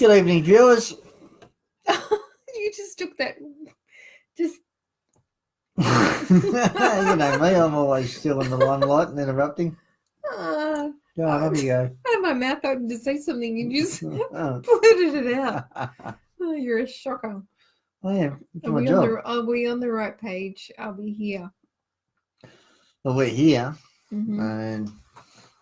Good evening, viewers. You just took that. Just You know me, I'm always still in the limelight and interrupting. Go on, off you go. I had my mouth open to say something. You just Oh. blurted it out. Oh, you're a shocker. I am. It's Are my we job. are we on the right page? Are we here? Well, we're here, Mm-hmm. and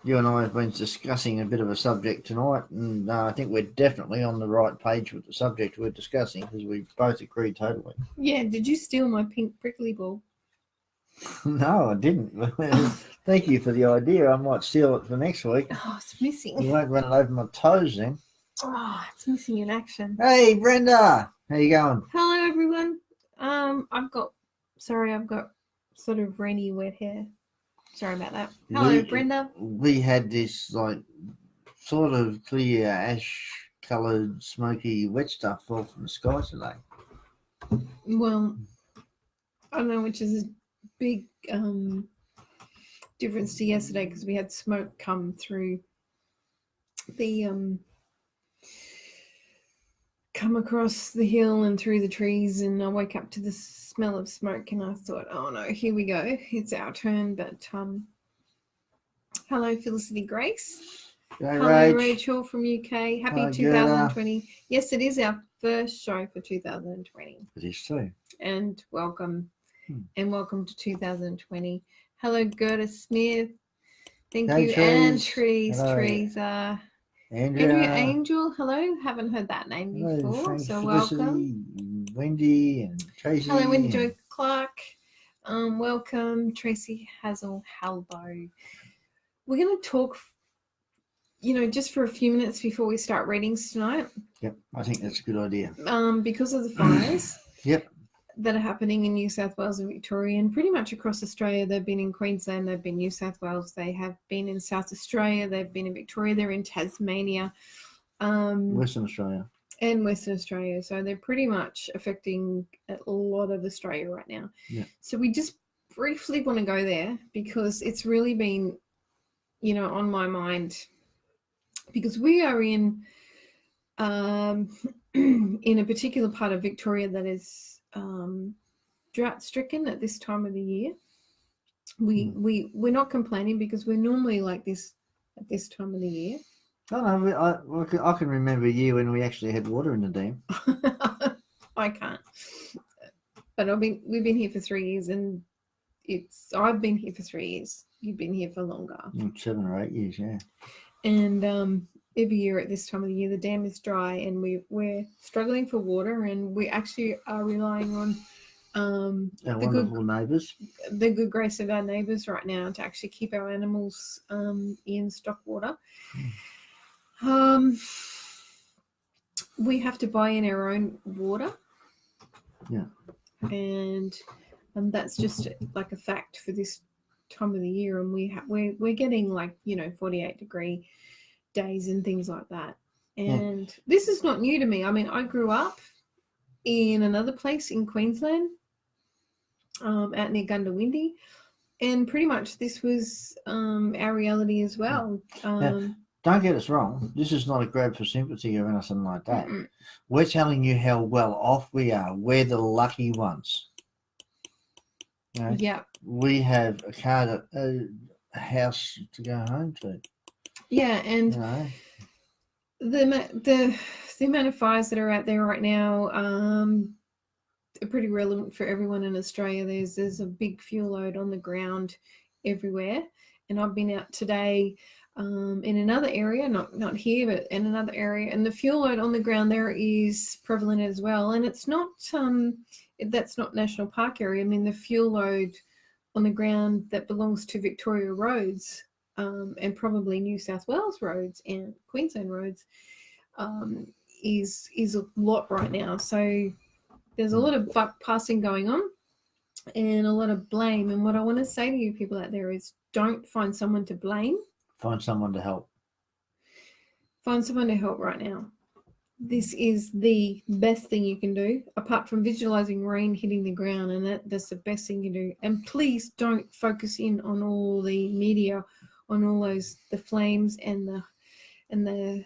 you and I have been discussing a bit of a subject tonight, and I think we're definitely on the right page with the subject we're discussing because we both agree totally. Yeah. Did you steal my pink prickly ball? No, I didn't. Thank you for the idea. I might steal it for next week. Oh, it's missing. You won't run it over my toes then. Oh, it's missing in action. Hey, Brenda, how you going? Hello, everyone. I've got sort of rainy wet hair. Sorry about that. Hello, Brenda. We had this like sort of clear ash-coloured, smoky, wet stuff fall from the sky today. Well, I don't know, which is a big difference to yesterday because we had smoke come through the come across the hill and through the trees, and I woke up to the smell of smoke and I thought, oh no, here we go, it's our turn. But hello, Felicity Grace. Hello, Rachel from UK. Happy 2020. Yes, it is our first show for 2020. It is too. And welcome. And welcome to 2020. Hello, Gerda Smith. Thank you. And Teresa. Andrea Angel. Hello. Haven't heard that name before. So welcome. Wendy and Tracy. Hello, Wendy Joy Clark. Welcome, Tracy Hazel Halbo. We're going to talk, just for a few minutes before we start readings tonight. Yep, I think that's a good idea. Because of the fires. Yep. That are happening in New South Wales and Victoria and pretty much across Australia. They've been in Queensland, they've been New South Wales, they have been in South Australia, they've been in Victoria, they're in Tasmania. Western Australia. And Western Australia. So they're pretty much affecting a lot of Australia right now. Yeah. So we just briefly want to go there because it's really been, on my mind because we are in a particular part of Victoria that is drought stricken at this time of the year. We're not complaining because we're normally like this at this time of the year. Oh no, I can remember a year when we actually had water in the dam. I can't, but we've been here for 3 years, and I've been here for 3 years. You've been here for longer. 7 or 8 years, yeah. And every year at this time of the year, the dam is dry, and we're struggling for water, and we actually are relying on our wonderful neighbours, the good grace of our neighbours right now to actually keep our animals in stock water. We have to buy in our own water. Yeah, and that's just like a fact for this time of the year, and we're getting 48-degree days and things like that. And This is not new to me. I mean, I grew up in another place in Queensland, out near Gundawindi, and pretty much this was our reality as well. Now, don't get us wrong, this is not a grab for sympathy or anything like that. Mm-mm. We're telling you how well off we are. We're the lucky ones. Yeah, we have a car, a house to go home to. Yeah, and the amount of fires that are out there right now are pretty relevant for everyone in Australia. There's a big fuel load on the ground everywhere, and I've been out today in another area, not here, but in another area, and the fuel load on the ground there is prevalent as well. And it's not that's not national park area. I mean, the fuel load on the ground that belongs to Victoria roads and probably New South Wales roads and Queensland roads is a lot right now. So there's a lot of buck passing going on and a lot of blame. And what I want to say to you people out there is, don't find someone to blame. Find someone to help. Find someone to help right now. This is the best thing you can do, apart from visualizing rain hitting the ground, and that's the best thing you do. And please don't focus in on all the media, on all the flames and the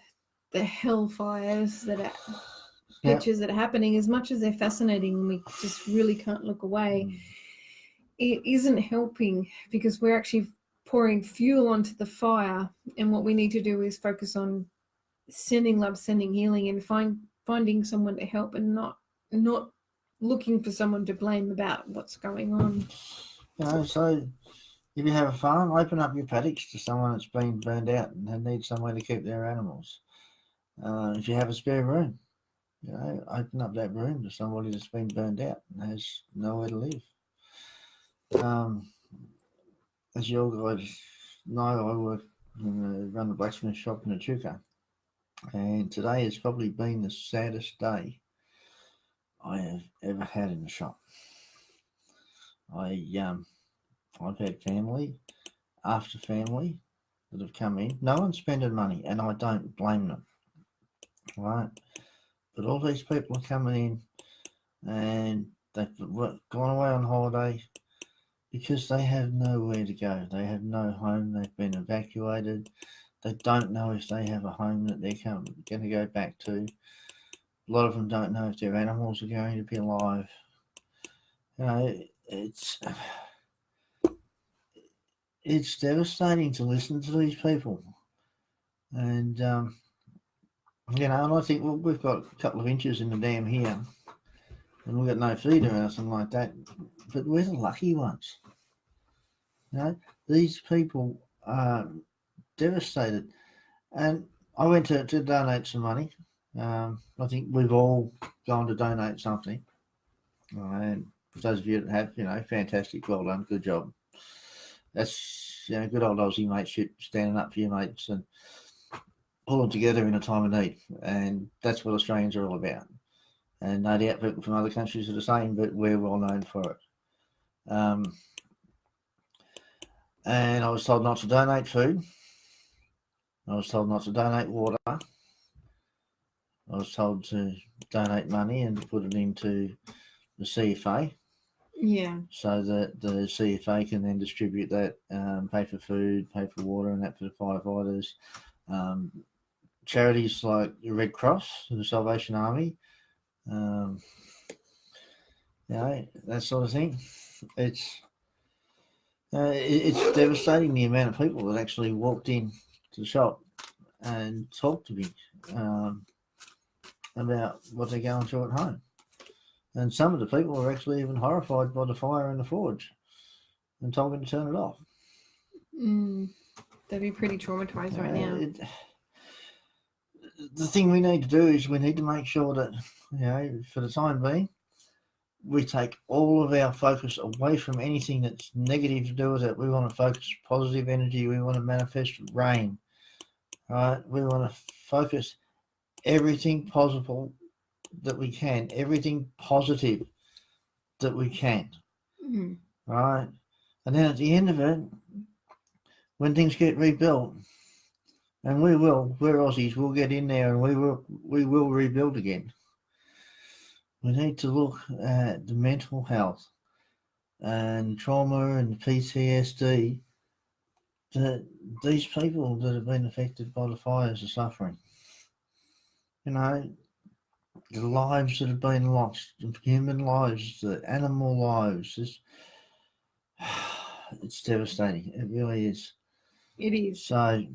hellfires that are Yep. pictures that are happening, as much as they're fascinating and we just really can't look away, it isn't helping, because we're actually pouring fuel onto the fire, and what we need to do is focus on sending love, sending healing, and finding someone to help, and not looking for someone to blame about what's going on. So if you have a farm, open up your paddocks to someone that's been burned out and they need somewhere to keep their animals. If you have a spare room, open up that room to somebody that's been burned out and has nowhere to live. As you all guys know, I run a blacksmith shop in Echuca, and today has probably been the saddest day I have ever had in the shop. I've had family after family that have come in. No one's spending money, and I don't blame them, right? But all these people are coming in, and they've gone away on holiday because they have nowhere to go. They have no home. They've been evacuated. They don't know if they have a home that they're going to go back to. A lot of them don't know if their animals are going to be alive. It's devastating to listen to these people. And, and I think, well, we've got a couple of inches in the dam here, and we've got no feed or anything like that. But we're the lucky ones. These people are devastated. And I went to donate some money. I think we've all gone to donate something. And for those of you that have, fantastic, well done, good job. That's good old Aussie mateship, standing up for your mates and pulling together in a time of need. And that's what Australians are all about. And no doubt people from other countries are the same, but we're well known for it. And I was told not to donate food. I was told not to donate water. I was told to donate money and put it into the CFA. Yeah. So that the CFA can then distribute that, pay for food, pay for water, and that for the firefighters. Charities like the Red Cross and the Salvation Army, that sort of thing. It's devastating the amount of people that actually walked in to the shop and talked to me about what they're going through at home. And some of the people were actually even horrified by the fire in the forge and told me to turn it off. They'd be pretty traumatized right now. The thing we need to do is we need to make sure that, for the time being, we take all of our focus away from anything that's negative to do with it. We want to focus positive energy. We want to manifest rain. Right? We want to focus everything possible that we can, everything positive that we can. Right? And then at the end of it, when things get rebuilt, and we're Aussies, we'll get in there and we will rebuild again. We need to look at the mental health and trauma and PTSD that these people that have been affected by the fires are suffering. The lives that have been lost, the human lives, the animal lives, it's devastating. It really is. It is. So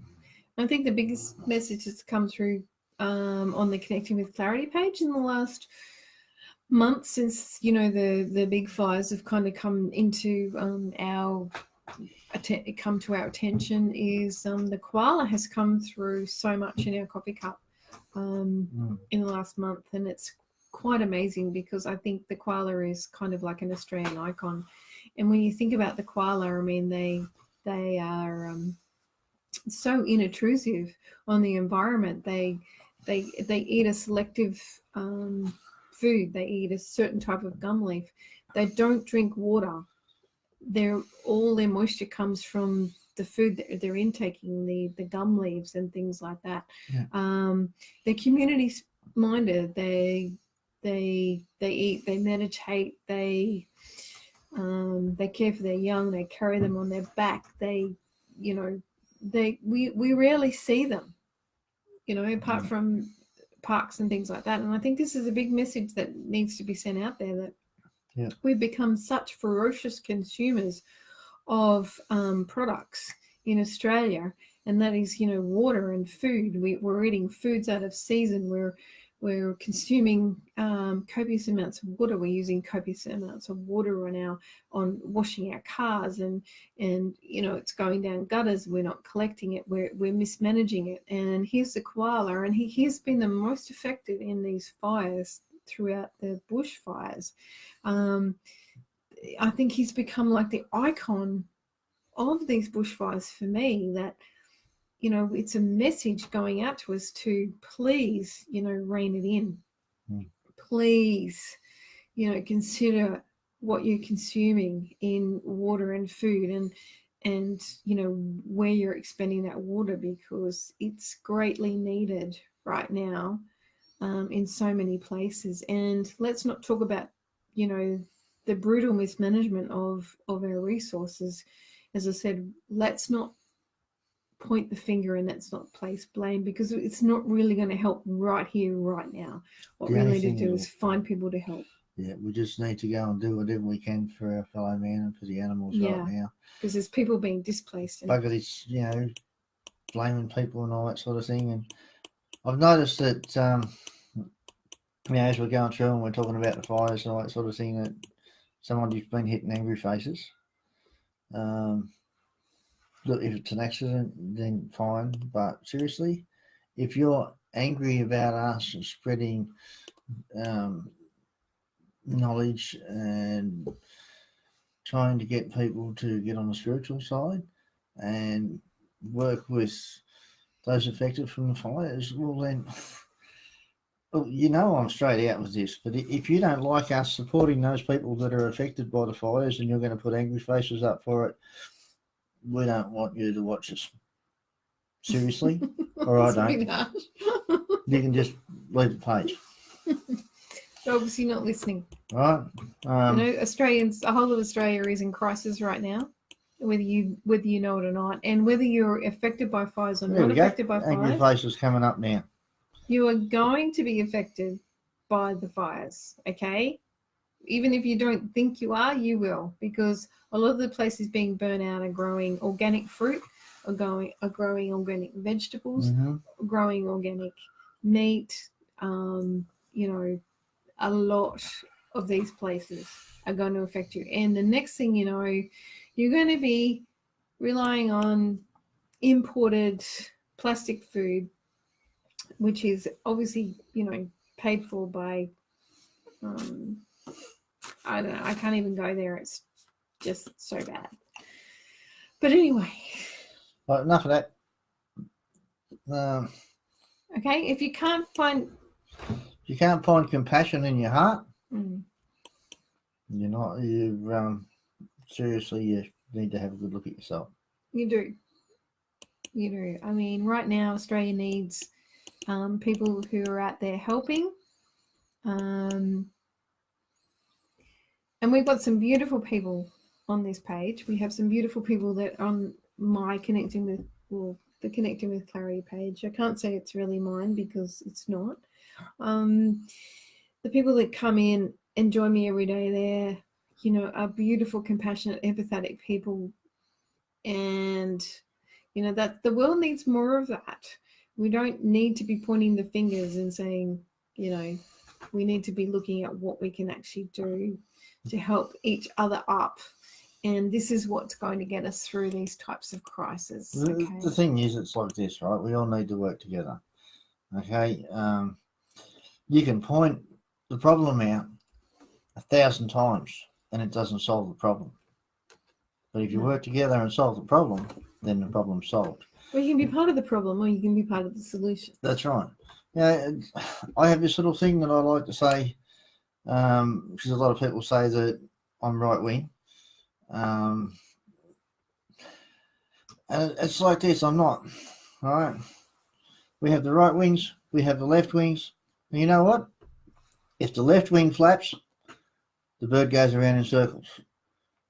I think the biggest message that's come through on the Connecting with Clarity page in the last month, since the big fires have kind of come into our attention, is the koala has come through so much in our coffee cup in the last month, and it's quite amazing, because I think the koala is kind of like an Australian icon. And when you think about the koala, I mean, they are so inintrusive on the environment. They eat a selective food. They eat a certain type of gum leaf. They don't drink water. All their moisture comes from the food that they're intaking, the gum leaves and things like that. Yeah. They're community minded. They eat. They meditate. They care for their young. They carry them on their back. We rarely see them. apart from parks and things like that. And I think this is a big message that needs to be sent out there, that we've become such ferocious consumers of products in Australia, and that is, water and food. We're eating foods out of season. We're consuming copious amounts of water. We're using copious amounts of water on washing our cars, and it's going down gutters. We're not collecting it. We're mismanaging it. And here's the koala, and he's been the most affected in these fires throughout the bushfires. I think he's become like the icon of these bushfires for me, that it's a message going out to us to please, rein it in. Please, consider what you're consuming in water and food, and where you're expending that water, because it's greatly needed right now in so many places. And let's not talk about, the brutal mismanagement of our resources. As I said, let's not point the finger and let's not place blame, because it's not really going to help right here, right now. What we need to do is find people to help. Yeah, we just need to go and do whatever we can for our fellow man and for the animals right now. Because there's people being displaced. Bugger this, blaming people and all that sort of thing. And I've noticed that, as we're going through and we're talking about the fires and all that sort of thing, that somebody's been hitting angry faces. Look, if it's an accident, then fine. But seriously, if you're angry about us and spreading knowledge and trying to get people to get on the spiritual side and work with those affected from the fires, well then, I'm straight out with this. But if you don't like us supporting those people that are affected by the fires and you're going to put angry faces up for it, we don't want you to watch us. Seriously? Or I don't. You can just leave the page. They're obviously not listening. Right. Australians, the whole of Australia is in crisis right now, whether you know it or not. And whether you're affected by fires or not affected by fires. Angry faces coming up now. You are going to be affected by the fires, okay? Even if you don't think you are, you will, because a lot of the places being burnt out are growing organic fruit, are growing organic vegetables, growing organic meat. A lot of these places are going to affect you. And the next thing you know, you're going to be relying on imported plastic food, which is obviously, paid for by, I don't know, I can't even go there. It's just so bad. But anyway. Well, enough of that. Okay, if you can't find compassion in your heart, seriously, you need to have a good look at yourself. You do. I mean, right now, Australia needs people who are out there helping. And we've got some beautiful people on this page. We have some beautiful people that on my the Connecting with Clarity page. I can't say it's really mine because it's not. The people that come in and join me every day there, are beautiful, compassionate, empathetic people. And, that the world needs more of that. We don't need to be pointing the fingers and saying, we need to be looking at what we can actually do to help each other up. And this is what's going to get us through these types of crises. Okay? The thing is, it's like this, right? We all need to work together. Okay? You can point the problem out 1,000 times and it doesn't solve the problem. But if you work together and solve the problem, then the problem's solved. Well, you can be part of the problem or you can be part of the solution. That's right. I have this little thing that I like to say, because a lot of people say that I'm right wing. And it's like this, I'm not. All right. We have the right wings, we have the left wings. And you know what? If the left wing flaps, the bird goes around in circles.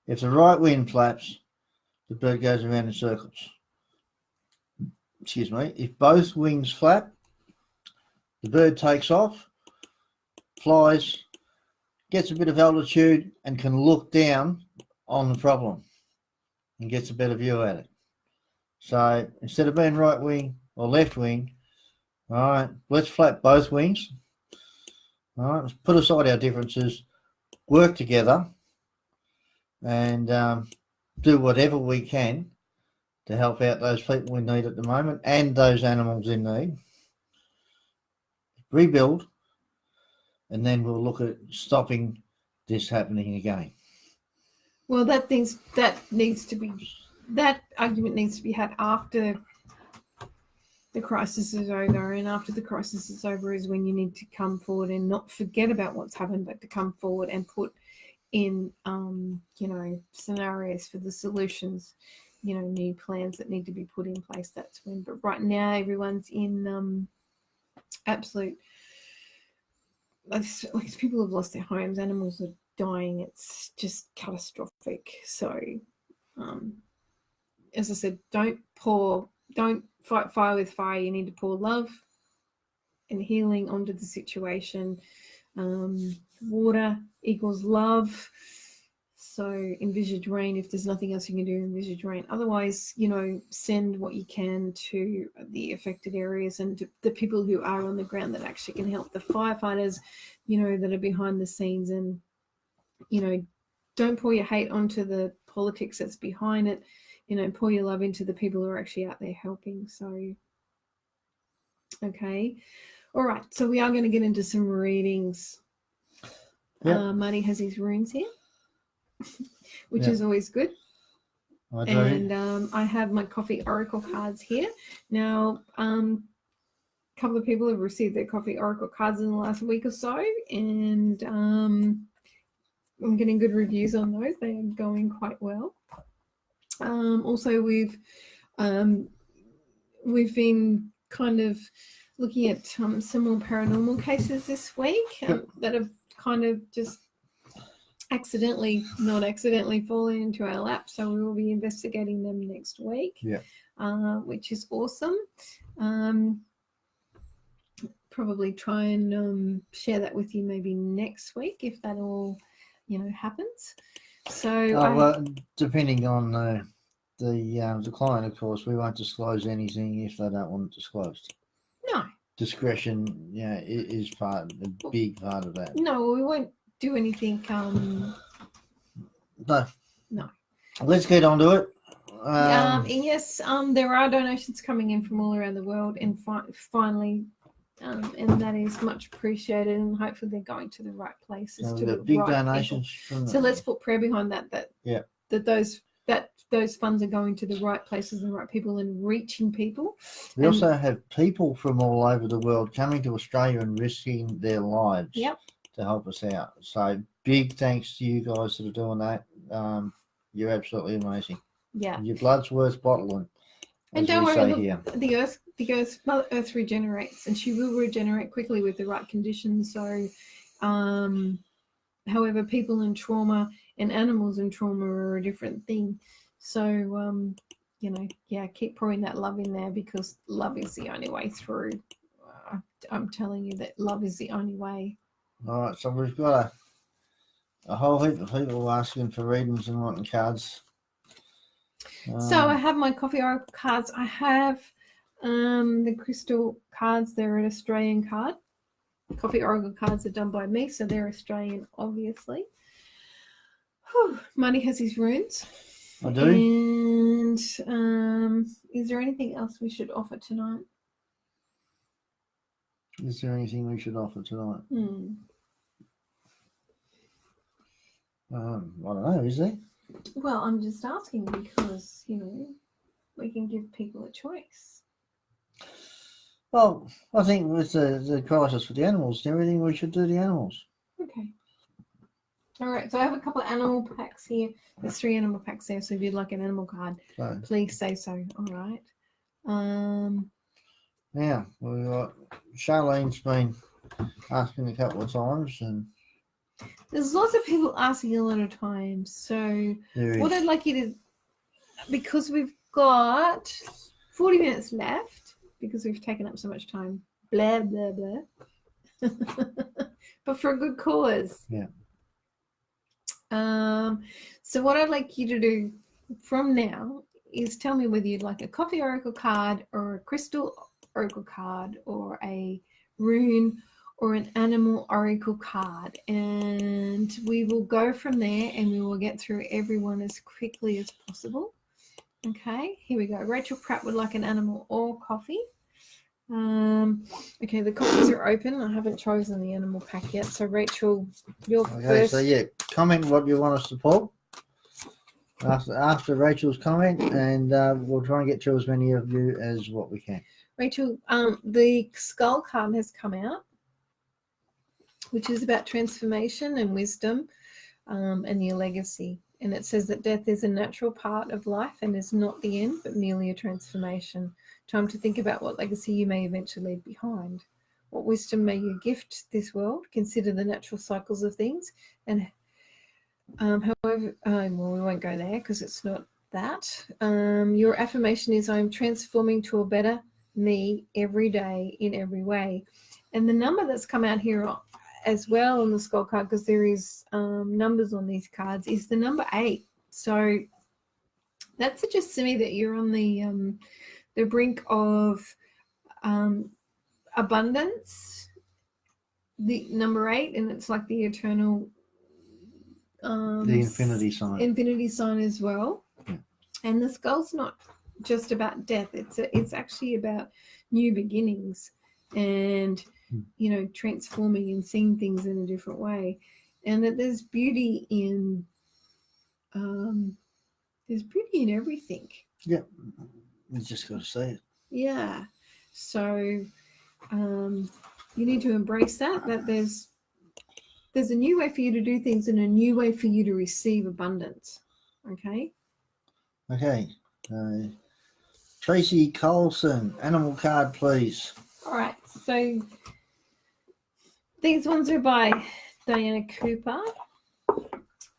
If the right wing flaps, the bird goes around in circles. Excuse me. If both wings flap, The bird takes off, flies, gets a bit of altitude, and can look down on the problem and gets a better view at it. So instead of being right wing or left wing, all right, let's flap both wings. All right, let's put aside our differences, work together, and do whatever we can to help out those people in need at the moment and those animals in need. Rebuild, and then we'll look at stopping this happening again. Well, that argument needs to be had after the crisis is over, and after the crisis is over is when you need to come forward and not forget about what's happened, but to come forward and put in scenarios for the solutions, new plans that need to be put in place. That's when. But right now everyone's in absolute, like, people have lost their homes, animals are dying, it's just catastrophic. So as I said, don't fight fire with fire. You need to pour love and healing onto the situation. Water equals love. So envisage rain. If there's nothing else you can do, envisage rain. Otherwise, send what you can to the affected areas and to the people who are on the ground that actually can help. The firefighters, that are behind the scenes, and, don't pour your hate onto the politics that's behind it. Pour your love into the people who are actually out there helping. So, okay. All right. So we are going to get into some readings. Yep. Marty has his runes here, which is always good. And I have my coffee oracle cards here. Now, a couple of people have received their coffee oracle cards in the last week or so, and I'm getting good reviews on those. They are going quite well. Also, we've been kind of looking at some more paranormal cases this week that have kind of just not accidentally fallen into our lap. So we will be investigating them next week, which is awesome. Probably try and share that with you maybe next week if that all happens. So depending on the client, of course, we won't disclose anything if they don't want it disclosed. No. Discretion, is a big part of that. No, we won't do anything. No. No. Let's get on to it. Yes, there are donations coming in from all around the world, and finally, and that is much appreciated, and hopefully they're going to the right places. To the big right donations people. So let's put prayer behind that. That those funds are going to the right places and the right people and reaching people. We also have people from all over the world coming to Australia and risking their lives to help us out. So big thanks to you guys that are doing that. You're absolutely amazing. Yeah. Your blood's worth bottling. And don't worry, the earth, Mother Earth regenerates, and she will regenerate quickly with the right conditions. So, however, people in trauma and animals in trauma are a different thing. So, keep pouring that love in there, because love is the only way through. I'm telling you that love is the only way. All right, so we've got a whole heap of people asking for readings and wanting cards. So I have my coffee oracle cards. I have the crystal cards. They're an Australian card. Coffee oracle cards are done by me, so they're Australian, obviously. Marty has his runes. I do. And is there anything else we should offer tonight? Is there anything we should offer tonight? I don't know, is there? Well, I'm just asking because, we can give people a choice. Well, I think with the crisis with the animals and everything, we should do the animals. Okay. All right, so I have a couple of animal packs here. There's 3 animal packs there, so if you'd like an animal card, please say so. All right. Yeah, we've got Charlene's been asking a couple of times, and there's lots of people asking a lot of times. So what I'd like you to, because we've got 40 minutes left, because we've taken up so much time blah, blah, blah. But for a good cause. Yeah. So what I'd like you to do from now is tell me whether you'd like a coffee oracle card or a crystal oracle card or a rune or an animal oracle card, and we will go from there and we will get through everyone as quickly as possible. Okay, here we go. Rachel Pratt would like an animal or coffee. Okay, the copies are open. I haven't chosen the animal pack yet. So Rachel, you're first. So yeah, comment what you want us to pull after Rachel's comment, and we'll try and get to as many of you as what we can. Rachel, the skull card has come out, which is about transformation and wisdom, and your legacy. And it says that death is a natural part of life and is not the end, but merely a transformation. Time to think about what legacy you may eventually leave behind. What wisdom may you gift this world? Consider the natural cycles of things. And however, well, we won't go there because it's not that. Your affirmation is, I'm transforming to a better me every day in every way. And the number that's come out here as well on the skull card, because there is numbers on these cards, is the number 8. So that suggests to me that you're on the brink of abundance, the number 8, and it's like the eternal The infinity sign. Infinity sign as well. Yeah. And the skull's not just about death. It's actually about new beginnings and transforming and seeing things in a different way. And that there's beauty in everything. Yeah. You just got to say it. Yeah. So you need to embrace that there's a new way for you to do things and a new way for you to receive abundance. Okay. Tracy Colson, animal card, please. All right. So these ones are by Diana Cooper,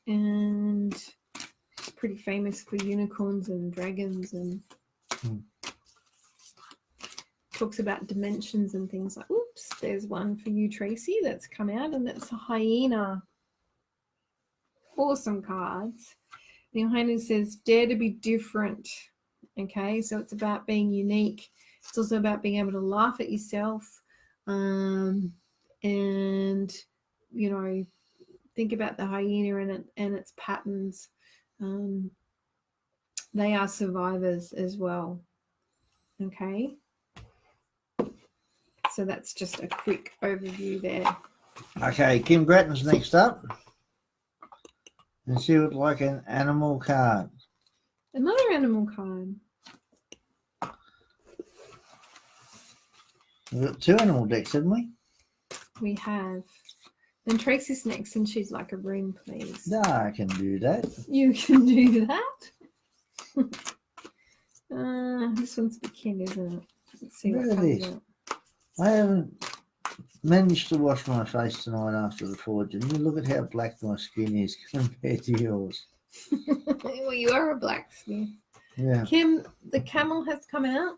and she's pretty famous for unicorns and dragons, and talks about dimensions and things like. Oops, there's one for you, Tracy, that's come out, and that's a hyena. Awesome cards. The hyena says, dare to be different. Okay, so it's about being unique. It's also about being able to laugh at yourself, and think about the hyena and its patterns. They are survivors as well. Okay, so that's just a quick overview there. Okay, Kim Gratton's next up, and she would like an animal card. Another animal card. We've got 2 animal decks, haven't we? We have. And Tracy's next, and she's like, a room, please. No, I can do that. You can do that. This one's for Kim, isn't it? Let's see what comes out. I haven't managed to wash my face tonight after the forge, and you look at how black my skin is compared to yours. Well, you are a blacksmith. Yeah. Kim, the camel has come out.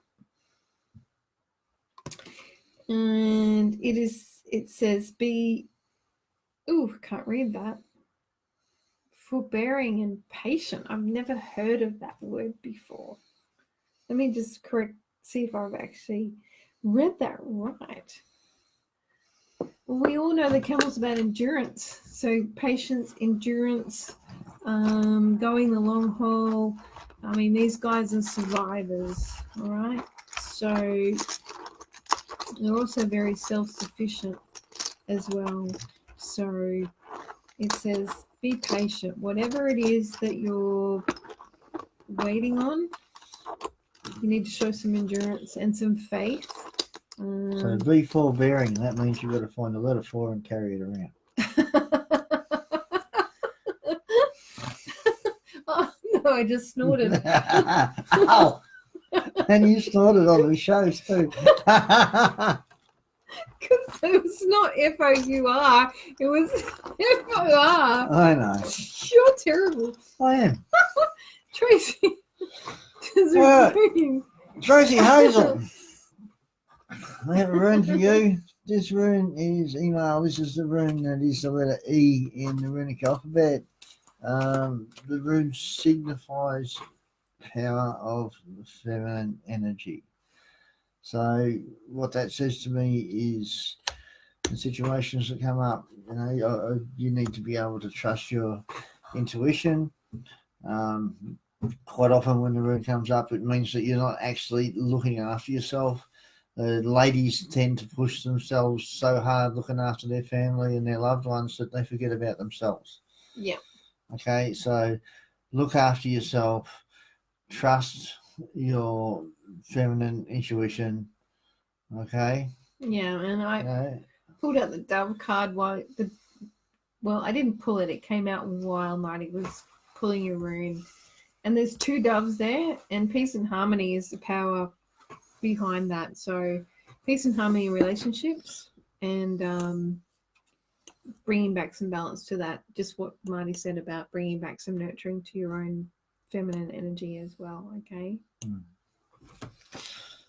And it says can't read that. Forbearing and patient. I've never heard of that word before. Let me just see if I've actually read that right. Well, we all know the camel's about endurance. So patience, endurance, going the long haul. I mean, these guys are survivors, all right? So they're also very self-sufficient as well. So it says, be patient. Whatever it is that you're waiting on, you need to show some endurance and some faith. So be forbearing. That means you've got to find a letter 4 and carry it around. Oh, no, I just snorted. Oh, and you snorted on the show too. Because it was not F-O-U-R, it was F-O-R. I know. You're terrible. I am. Tracy. Tracy Hazel. I have a rune for you. This rune is email. This is the rune that is the letter E in the runic alphabet. The rune signifies power of feminine energy. So what that says to me is the situations that come up, you need to be able to trust your intuition. Quite often when the rune comes up, it means that you're not actually looking after yourself. Ladies tend to push themselves so hard looking after their family and their loved ones that they forget about themselves. Yeah. Okay, so look after yourself, trust your feminine intuition. Okay. Yeah, and I pulled out the Dove card while I didn't pull it. It came out while Marty was pulling your rune. And there's 2 doves there, and peace and harmony is the power behind that. So peace and harmony in relationships, and bringing back some balance to that. Just what Marty said about bringing back some nurturing to your own feminine energy as well. Okay.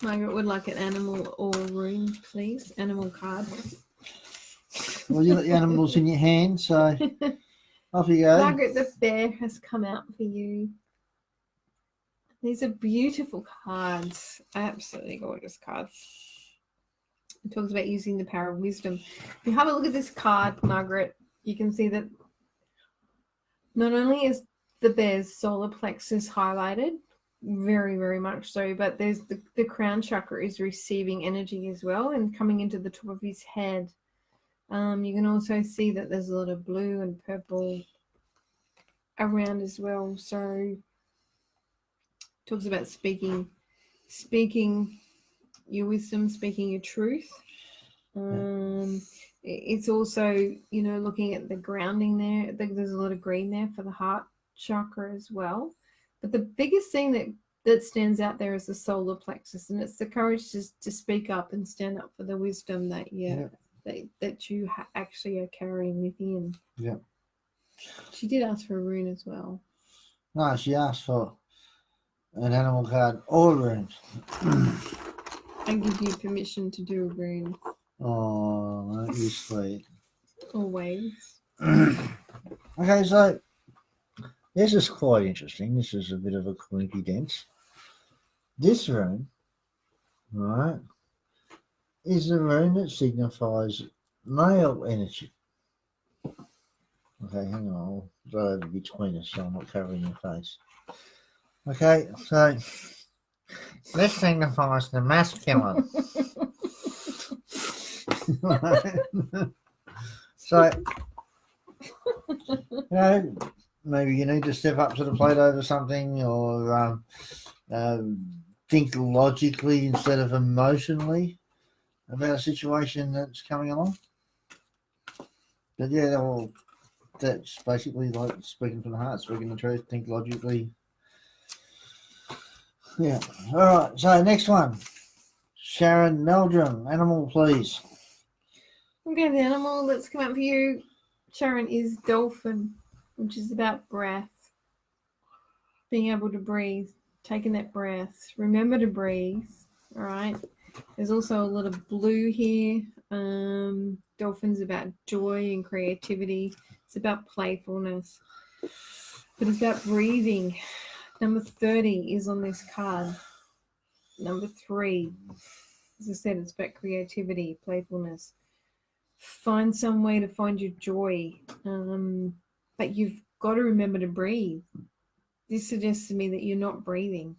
Margaret would like an animal or rune, please. Animal card. Well, you got the animals in your hand, so off you go. Margaret, the bear has come out for you. These are beautiful cards. Absolutely gorgeous cards. It talks about using the power of wisdom. If you have a look at this card, Margaret, you can see that not only is the bear's solar plexus highlighted, very, very much so, but there's the crown chakra is receiving energy as well and coming into the top of his head. You can also see that there's a lot of blue and purple around as well. So talks about speaking your wisdom, speaking your truth. It's also, looking at the grounding there. There's a lot of green there for the heart chakra as well. But the biggest thing that stands out there is the solar plexus, and it's the courage to speak up and stand up for the wisdom that that you actually are carrying within. Yeah. She did ask for a rune as well. No, she asked for an animal card or a rune. I give you permission to do a rune. Oh, aren't you sweet? Always. Okay, so this is quite interesting. This is a bit of a coincidence. This rune, right, is the rune that signifies male energy. Okay, hang on. I'll go over between us so I'm not covering your face. Okay, so this signifies the masculine. So, maybe you need to step up to the plate over something, or think logically instead of emotionally about a situation that's coming along. But yeah, well, that's basically like speaking from the heart, speaking the truth, think logically. Yeah. All right. So next one, Sharon Meldrum, animal, please. Okay, the animal that's come out for you, Sharon, is dolphin, which is about breath. Being able to breathe, taking that breath. Remember to breathe. All right. There's also a lot of blue here. Dolphin's about joy and creativity. It's about playfulness. But it's about breathing. Number 30 is on this card. Number 3, as I said, it's about creativity, playfulness. Find some way to find your joy. But you've got to remember to breathe. This suggests to me that you're not breathing.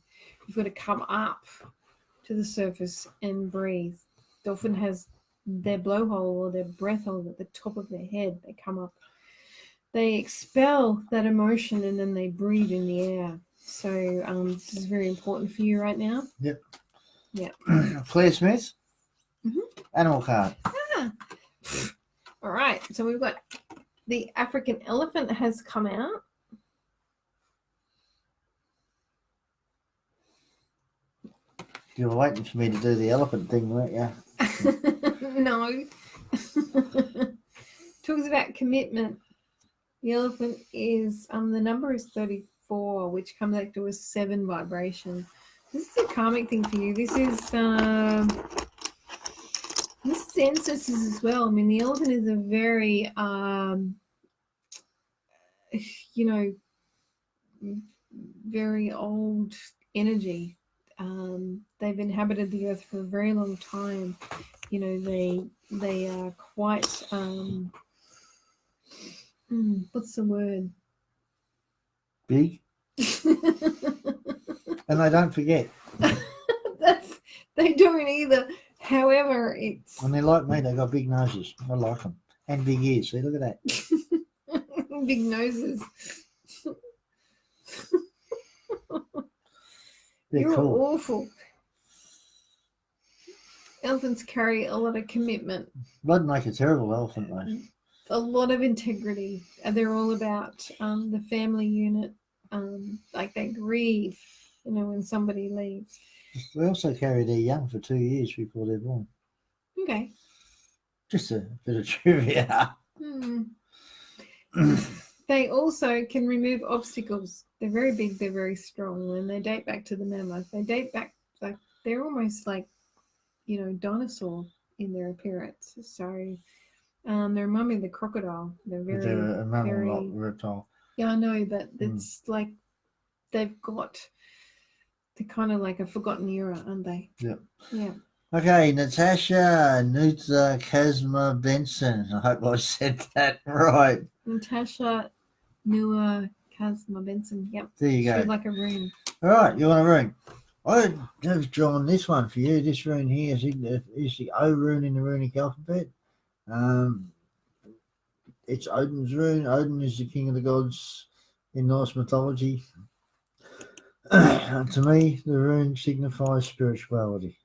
You've got to come up to the surface and breathe. Dolphin has their blowhole or their breath hole at the top of their head. They come up. They expel that emotion and then they breathe in the air. So this is very important for you right now. Yep. Yep. Claire Smith, animal card. All right. So we've got the African elephant has come out. You were waiting for me to do the elephant thing, weren't you? No. Talks about commitment. The elephant is the number is 34, which comes out to a 7 vibration. This is a karmic thing for you. This is This is ancestors as well. I mean, the elephant is a very, you know, very old energy. They've inhabited the earth for a very long time. You know, they are quite what's the word? Big. And they don't forget. They don't either. However, it's And they're like me, they've got big noses. I like them. And big ears. See, look at that. big noses. They're You're cool. awful. Elephants carry a lot of commitment, They'd make a terrible elephant, though. a lot of integrity. They're all about the family unit. Like they grieve, you know, when somebody leaves. They also carry their young for 2 years before they're born. Okay. Just a bit of trivia. They also can remove obstacles. They're very big, they're very strong, and they date back to the mammoth. They date back, like, they're almost like, you know, dinosaur in their appearance. So they remind me of the crocodile. They're very, They're a mammal, very, not reptile. yeah, I know, but it's like they're kind of like a forgotten era, aren't they? Yep. Yeah. Okay, Natasha Nutza Kazma Benson. I hope I said that right. Natasha Nua Kazma Benson. Yep. There you go. She's like a rune. All right, you want a rune? I have drawn this one for you. This rune here is the O rune in the runic alphabet. It's Odin's rune. Odin is the king of the gods in Norse mythology. To me, the rune signifies spirituality.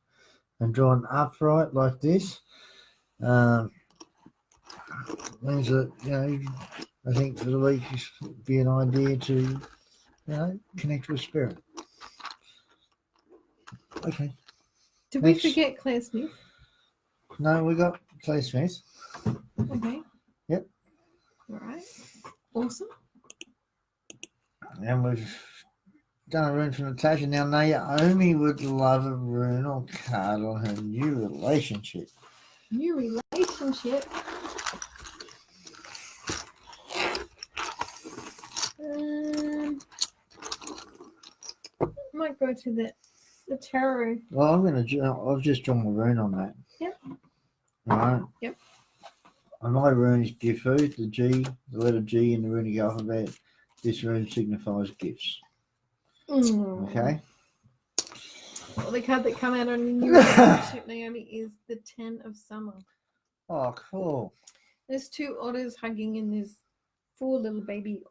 And drawn upright like this means that, you know, I think for the week would be an idea to, you know, connect with spirit. Okay. Did we forget Claire Smith? No, we got Claire Smith. Okay. Yep. All right. Awesome. And we've done a rune for Natasha. Now, Naomi would love a rune or card on her new relationship. New relationship. Might go to the tarot. Well, I've just drawn a rune on that. Yep. All right. Yep. And my rune is Gifu, the G, the letter G in the runic alphabet. This rune signifies gifts. Okay. Well, the card that come out on your new relationship, Naomi, is the 10 of Summer. Oh, cool. There's 2 otters hugging, and there's 4 little baby.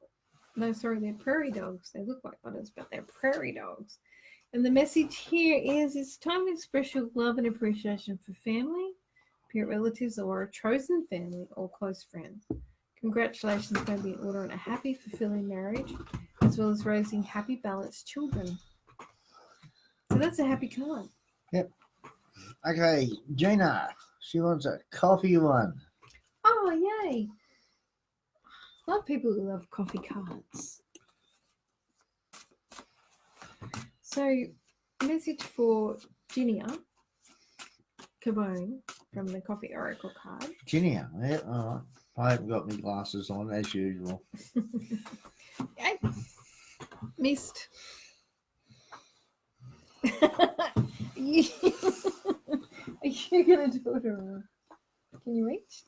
No, sorry, they're prairie dogs. They look like otters, but they're prairie dogs. And the message here is it's time to express your love and appreciation for family, peer relatives, or a chosen family or close friends. Congratulations, going to be in order on a happy, fulfilling marriage, as well as raising happy, balanced children. So that's a happy card. Yep. Okay, Gina. She wants a coffee one. Oh, yay. Love people who love coffee cards. So, message for Ginia Cabone from the Coffee Oracle card. Ginia. Yeah, all right. I haven't got my glasses on as usual. I missed. Are you going to do it or can you reach?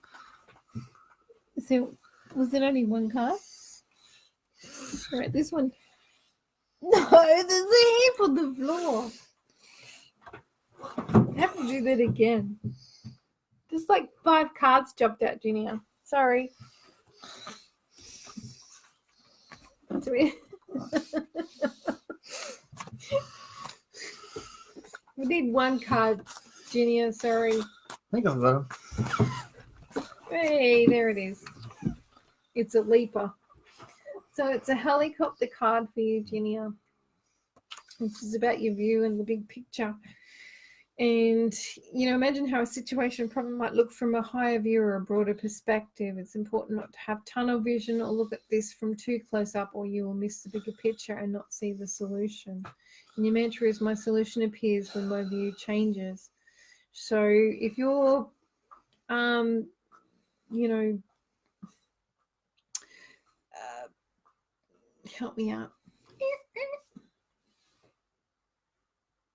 So, was it only one card? All right, this one. No, there's a heap on the floor. I have to do that again. There's like 5 cards jumped out, Junior. Sorry. We need 1 card, Junior. Sorry. I think I've got them. Hey, there it is. It's a leaper. So it's a helicopter card for you, Junior. This is about your view and the big picture. And, you know, imagine how a situation or problem might look from a higher view or a broader perspective. It's important not to have tunnel vision or look at this from too close up, or you will miss the bigger picture and not see the solution. And your mantra is, my solution appears when my view changes. So if you're you know, help me out.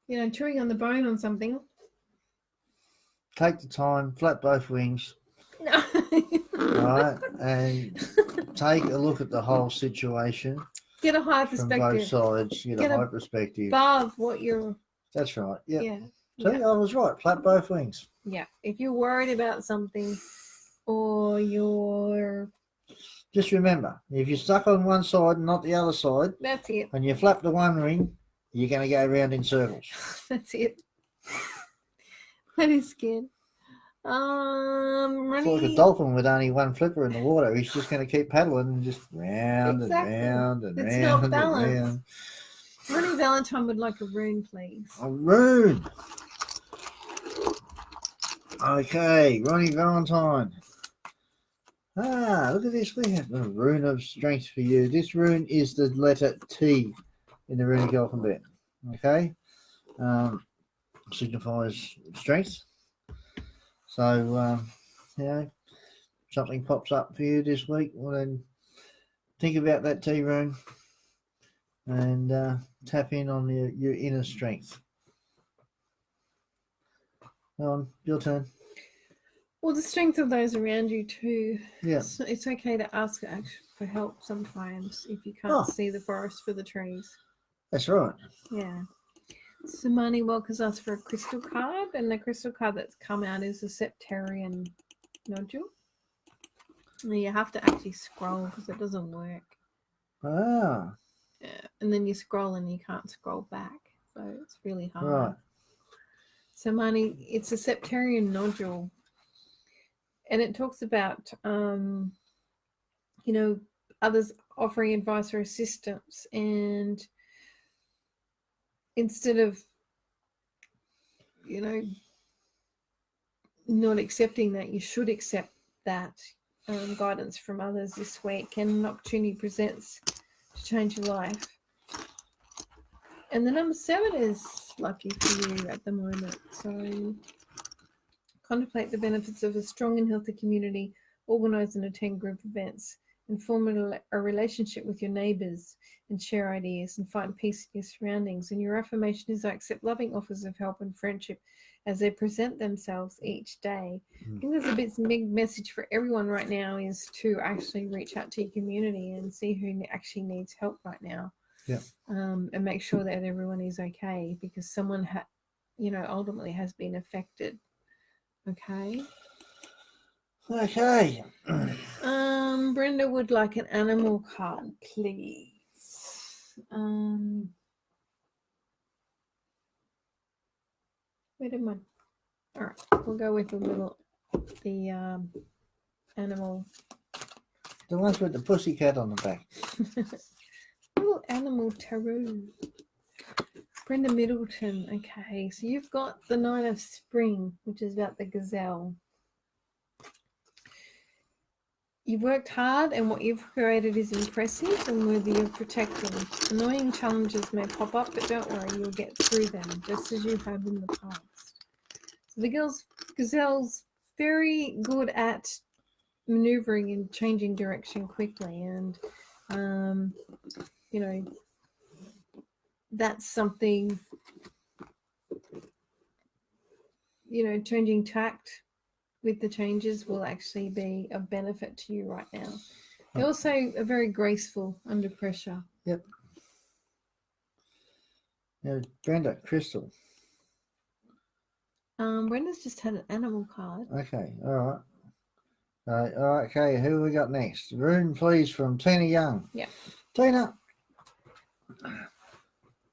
You know, chewing on the bone on something. Take the time, flap both wings, No. right, and take a look at the whole situation Get a high from perspective. both sides. Get a high perspective. Above what you're. That's right. Yep. Yeah. See, Yeah. I was right. Flap both wings. Yeah. If you're worried about something, or you're. Just remember, if you're stuck on one side and not the other side, That's it. and you flap the one wing, you're going to go around in circles. That's it. That is good. It's Running. like a dolphin with only one flipper in the water. He's just going to keep paddling and just round Exactly. and round and It's round not and balanced. round. Ronnie Valentine would like a rune, please. A rune. Okay, Ronnie Valentine. Ah, look at this. We have a rune of strength for you. This rune is the letter T in the runic alphabet. Okay, signifies strength. So, you know, something pops up for you this week, well then think about that T rune and tap in on your inner strength. Go on, your turn. Well, the strength of those around you too. Yeah. It's okay to ask for help sometimes if you can't see the forest for the trees. That's right. Yeah. So Marty welcomes us for a crystal card, and the crystal card that's come out is a septarian nodule. And you have to actually scroll because it doesn't work. Ah. Yeah. And then you scroll and you can't scroll back. So it's really hard. Right. So Marty, it's a septarian nodule. And it talks about, you know, others offering advice or assistance. And instead of, you know, not accepting that, you should accept that guidance from others this week. And an opportunity presents to change your life. And the number 7 is lucky for you at the moment. So contemplate the benefits of a strong and healthy community, organise and attend group events, and form a relationship with your neighbours, and share ideas, and find peace in your surroundings. And your affirmation is, I accept loving offers of help and friendship as they present themselves each day. I think there's a big message for everyone right now is to actually reach out to your community and see who actually needs help right now. Yeah. And make sure that everyone is okay, because someone ultimately has been affected. Okay. Okay. Brenda would like an animal card, please. Where did mine? All right, we'll go with the animal. The ones with the pussycat on the back. Little animal tarot. Brenda Middleton. Okay, so you've got the Nine of Spring, which is about the gazelle. You've worked hard and what you've created is impressive and worthy of protecting. Annoying challenges may pop up, but don't worry, you'll get through them, just as you have in the past. So the gazelle's very good at maneuvering and changing direction quickly, and that's something, changing tact with the changes will actually be a benefit to you right now. They also are very graceful under pressure. Yep. Now, Brenda, Crystal. Brenda's just had an animal card. Okay, all right. Okay, who we got next? Rune, please, from Tina Young. Yeah. Tina,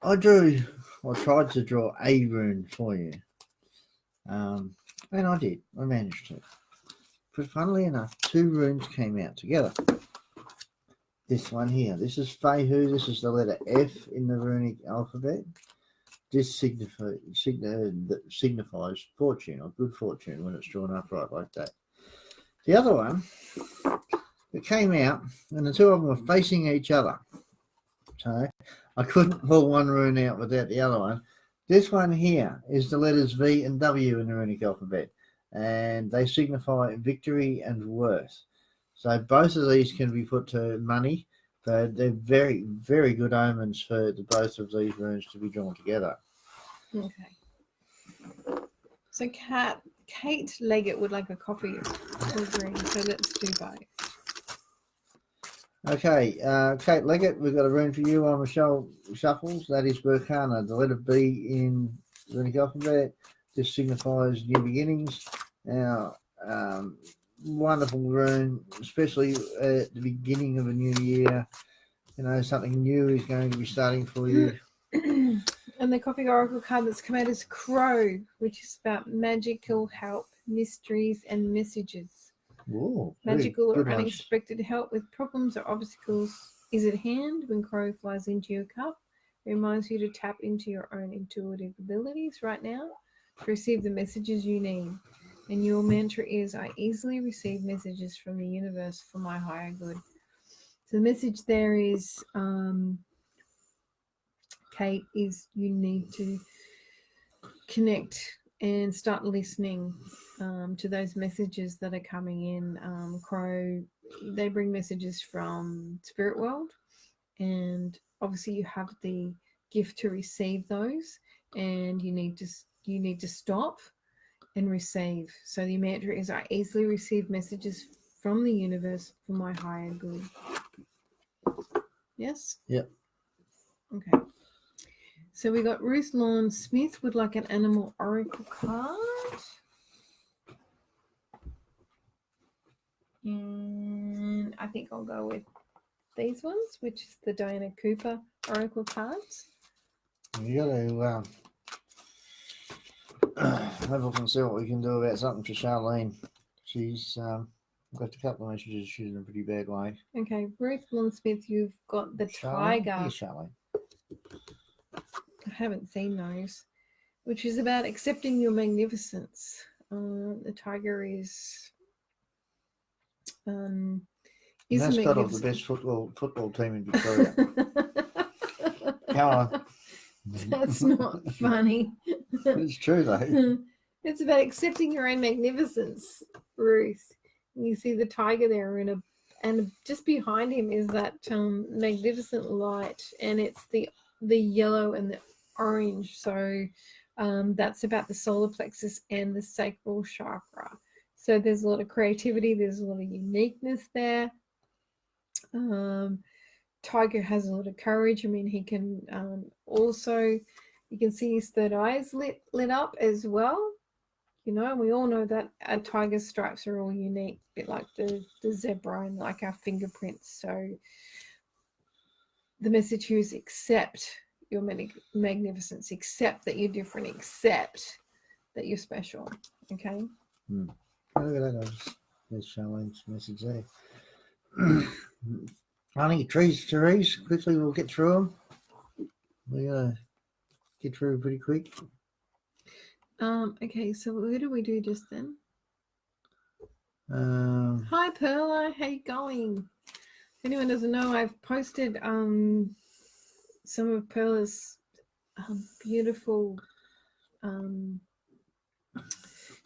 I tried to draw a rune for you. And I did. I managed to. But funnily enough, 2 runes came out together. This one here. This is Fehu. This is the letter F in the runic alphabet. This signifies fortune or good fortune when it's drawn upright like that. The other one, it came out, and the 2 of them were facing each other. So I couldn't pull one rune out without the other one. This one here is the letters V and W in the runic alphabet. and they signify victory and worth. So both of these can be put to money. They're very, very good omens for both of these runes to be drawn together. Okay. So Kate Leggett would like a coffee or green, so let's do both. Okay, Kate Leggett, we've got a rune for you on Michelle Shuffles. That is Burkana, the letter B in the runic alphabet. This signifies new beginnings. Now, wonderful rune, especially at the beginning of a new year. You know, something new is going to be starting for you. And the coffee oracle card that's come out is Crow, which is about magical help, mysteries, and messages. Ooh, Magical or good ones. unexpected help with problems or obstacles is at hand when Crow flies into your cup. It reminds you to tap into your own intuitive abilities right now to receive the messages you need. And your mantra is, I easily receive messages from the universe for my higher good. So the message there is, Kate, is you need to connect and start listening to those messages that are coming in. Crow, they bring messages from spirit world, and obviously you have the gift to receive those, and you need to stop and receive. So the mantra is, I easily receive messages from the universe for my higher good. Yes? Yep. Okay. So we got Ruth Lawn Smith would like an animal oracle card. And I think I'll go with these ones, which is the Diana Cooper oracle cards. You got to have a look and see what we can do about something for Charlene. She's left a couple of messages. She's in a pretty bad way. Okay, Ruth Lawn Smith, you've got the Charlene? tiger. Yes, Charlene. I haven't seen those, which is about accepting your magnificence. The tiger is mascot of the best football team in Victoria. Come on. That's not funny. It's true though. It's about accepting your own magnificence, Ruth. You see the tiger there, and just behind him is that magnificent light, and it's the yellow and the orange. So that's about the solar plexus and the sacral chakra. So there's a lot of creativity, there's a lot of uniqueness there. Tiger has a lot of courage. I mean, he can also, you can see his third eye is lit up as well. You know, we all know that our tiger stripes are all unique, a bit like the zebra and like our fingerprints. So the message here is accept your magnificence, accept that you're different, accept that you're special. Okay? Look at that. There's Charlene's message there. Honey, Therese, quickly we'll get through them. We're going to get through pretty quick. Okay, so who do we do just then? Hi Perla, how you going? If anyone doesn't know, I've posted some of Perla's beautiful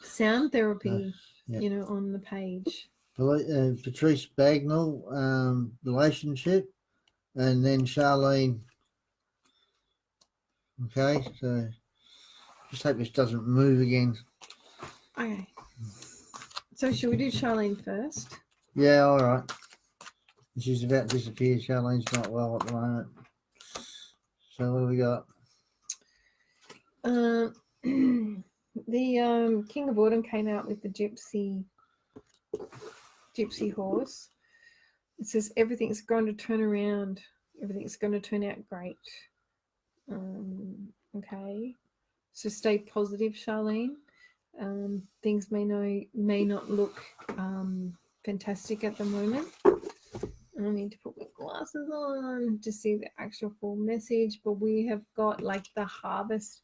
sound therapy, you know, on the page. Patrice Bagnall, relationship, and then Charlene. Okay, so just hope this doesn't move again. Okay. So should we do Charlene first? Yeah, all right. She's about to disappear. Charlene's not well at the moment. So what do we got? The King of Autumn came out with the gypsy horse. It says everything's going to turn around. Everything's going to turn out great. Okay. So stay positive, Charlene. Things may not look fantastic at the moment. I need to put my glasses on to see the actual full message, but we have got like the harvest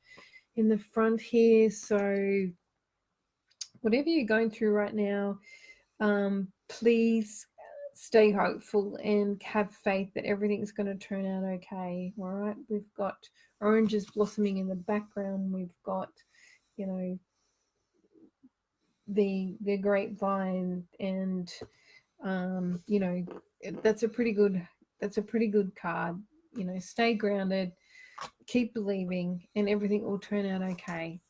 in the front here. So whatever you're going through right now, please stay hopeful and have faith that everything's going to turn out okay. All right. We've got oranges blossoming in the background. We've got, you know, the grapevine, and you know, that's a pretty good card. You know, stay grounded, keep believing, and everything will turn out okay.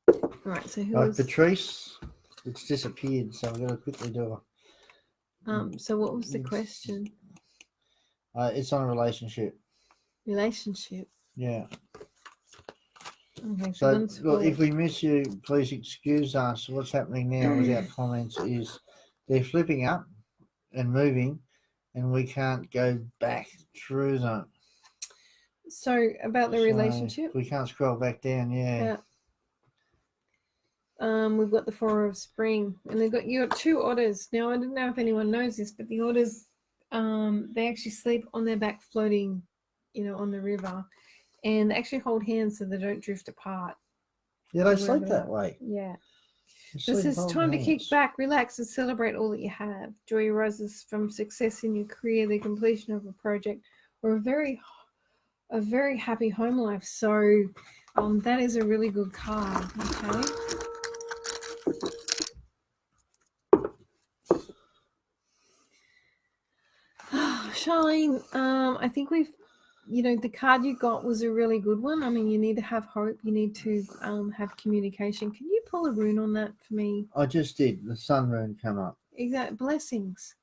All right, so who's Patrice? It's disappeared, so we're going to quickly do so what was the question? it's on a relationship. Relationship. Yeah. Okay, So look, if we miss you, please excuse us. What's happening now with our comments is they're flipping up and moving, and we can't go back through them. So about the relationship, we can't scroll back down. Yeah. We've got the Four of Spring, and you got two otters. Now I don't know if anyone knows this, but the otters, they actually sleep on their back, floating, you know, on the river, and they actually hold hands so they don't drift apart. Yeah, they sleep that way. Yeah. This is time to kick back, relax, and celebrate all that you have. Joy arises from success in your career, the completion of a project, or a very happy home life. So that is a really good card. Okay. Charlene, I think the card you got was a really good one. I mean, you need to have hope. You need to have communication. Can you pull a rune on that for me? I just did. The sun rune come up. Exact blessings.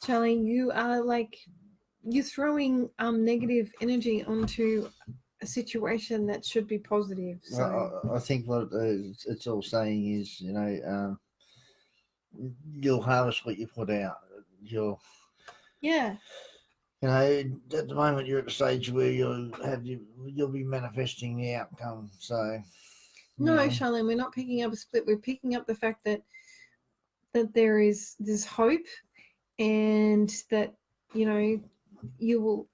Charlene, you are you're throwing negative energy onto a situation that should be positive. So I think what it's all saying is, you'll harvest what you put out. You'll at the moment you're at the stage where you'll be manifesting the outcome. So no, Charlene, we're not picking up a split. We're picking up the fact that there is this hope, and that you will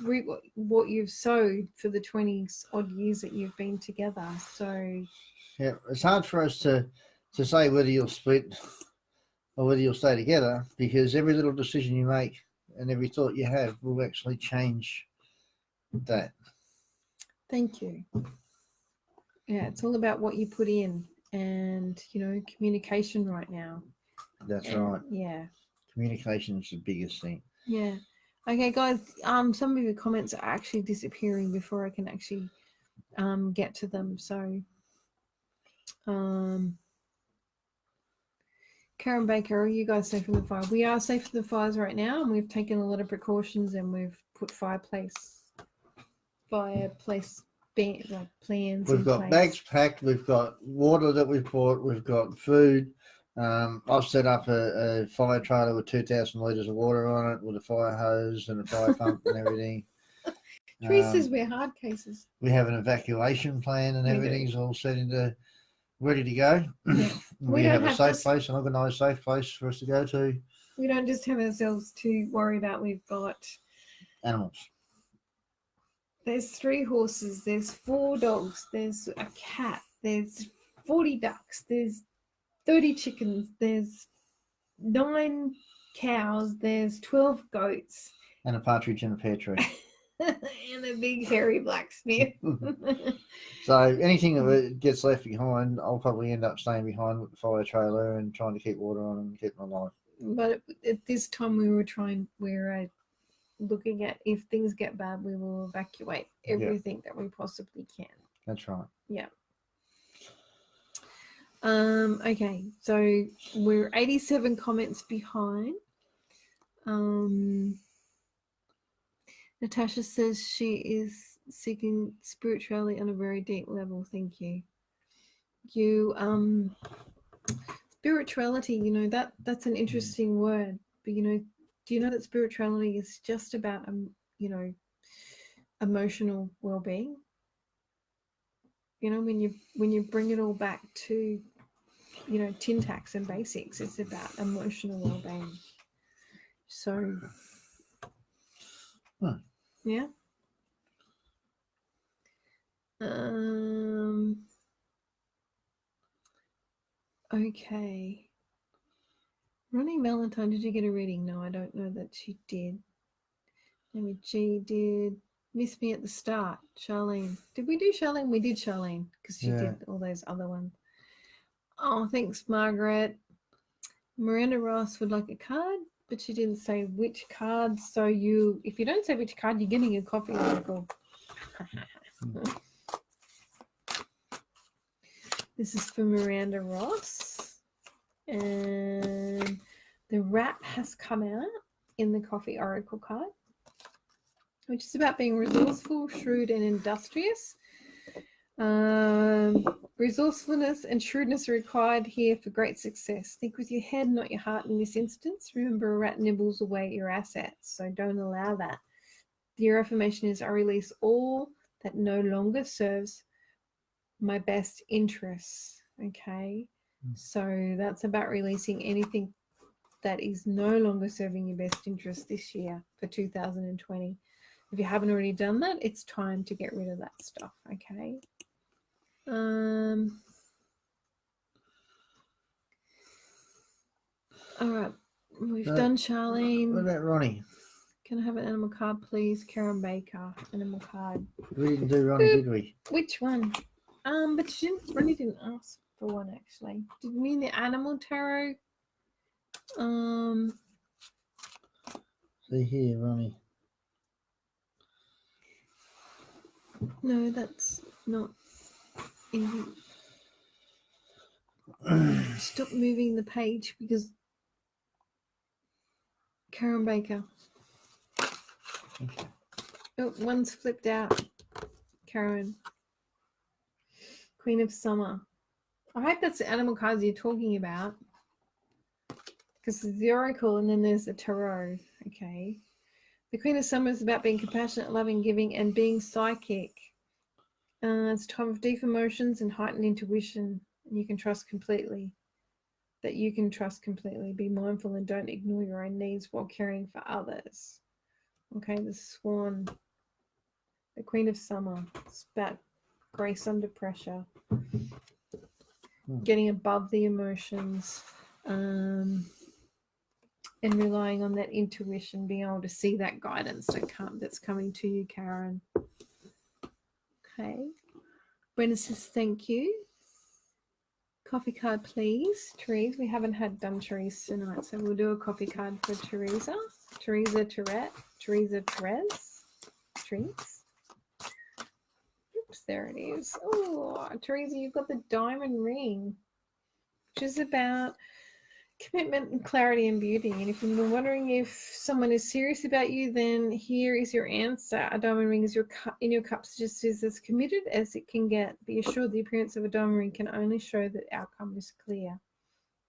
reap what you've sowed for the 20 odd years that you've been together. So yeah, it's hard for us to say whether you'll split or whether you'll stay together, because every little decision you make and every thought you have will actually change that. Thank you. Yeah, it's all about what you put in, and communication right now. That's right. Yeah, communication is the biggest thing. Yeah. Okay, guys. Some of your comments are actually disappearing before I can actually get to them. So, Karen Baker, are you guys safe from the fire? We are safe from the fires right now, and we've taken a lot of precautions, and we've put fireplace plans. We've got bags packed. We've got water that we've bought. We've got food. I've set up a fire trailer with 2,000 litres of water on it, with a fire hose and a fire pump and everything. Tree says we're hard cases. We have an evacuation plan, and everything's all set into ready to go. Yeah. we have a safe place, an organised safe place for us to go to. We don't just have ourselves to worry about. We've got animals. There's 3 horses, there's 4 dogs, there's a cat, there's 40 ducks, there's 30 chickens, there's 9 cows, there's 12 goats. And a partridge in a pear tree. And a big hairy blacksmith. So anything that gets left behind, I'll probably end up staying behind with the fire trailer and trying to keep water on and keep them alive. But at this time we're looking at, if things get bad, we will evacuate everything that we possibly can. That's right. Yeah. Okay, so we're 87 comments behind. Natasha says she is seeking spirituality on a very deep level. Thank you. Spirituality, that's an interesting word, but do you know that spirituality is just about emotional well-being? When you bring it all back to tin tacks and basics, it's about emotional well-being. So yeah. Okay. Ronnie Valentine, did you get a reading? No, I don't know that she did. Maybe she did. Miss me at the start. Charlene. Did we do Charlene? We did Charlene, because she did all those other ones. Oh, thanks, Margaret. Miranda Ross would like a card, but she didn't say which card. So if you don't say which card, you're getting a coffee article. This is for Miranda Ross. And the rat has come out in the coffee oracle card, which is about being resourceful, shrewd, and industrious. Resourcefulness and shrewdness are required here for great success. Think with your head, not your heart in this instance. Remember, a rat nibbles away at your assets, so don't allow that. Your affirmation is, I release all that no longer serves my best interests. Okay, so that's about releasing anything that is no longer serving your best interest this year for 2020. If you haven't already done that, it's time to get rid of that stuff. Okay. All right, we've done Charlene. What about Ronnie? Can I have an animal card, please? Karen Baker, animal card. We didn't do Ronnie, did we? Which one? But Ronnie didn't ask for one, actually. Did you mean the animal tarot? See here, Ronnie. No, that's not. Stop moving the page because Karen Baker. Okay. Oh, one's flipped out. Karen. Queen of Summer. I hope that's the animal cards you're talking about. Because there's the oracle and then there's the tarot. Okay. The Queen of Summer is about being compassionate, loving, giving, and being psychic. It's a time of deep emotions and heightened intuition. And you can trust completely. That you can trust completely. Be mindful and don't ignore your own needs while caring for others. Okay, the Swan. The Queen of Summer. It's about grace under pressure. Getting above the emotions. And relying on that intuition, being able to see that guidance that's coming to you, Karen. Okay. Brenda says thank you. Coffee card, please. Therese, we haven't done Therese tonight, so we'll do a coffee card for Teresa. Teresa Tourette. Teresa Therese. Therese. Oops, there it is. Oh, Teresa, you've got the diamond ring, which is about commitment and clarity and beauty. And if you've been wondering if someone is serious about you, then here is your answer. A diamond ring is in your cup suggests is as committed as it can get. Be assured the appearance of a diamond ring can only show that outcome is clear.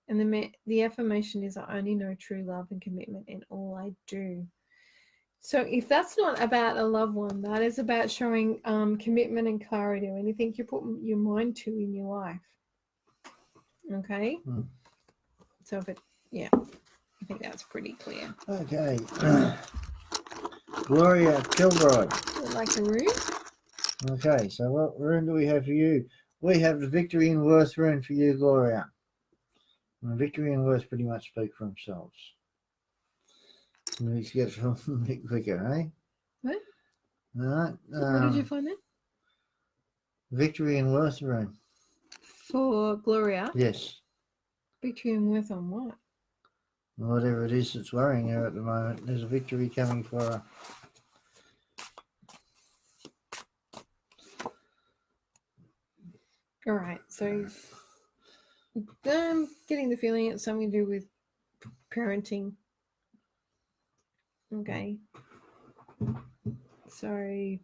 And the affirmation is, I only know true love and commitment in all I do. So if that's not about a loved one, that is about showing commitment and clarity or anything you put your mind to in your life. Okay? So I think that's pretty clear. Okay. Gloria Kilbride. Like a room? Okay, so what rune do we have for you? We have the Victory and Worth rune for you, Gloria. And Victory and Worth pretty much speak for themselves. Let's get a bit quicker, eh? What? All right. Where did you find that? Victory and Worth rune. For Gloria? Yes. Victory and Worth on what? Whatever it is that's worrying her at the moment, there's a victory coming for her. All right, so I'm getting the feeling it's something to do with parenting. Okay. So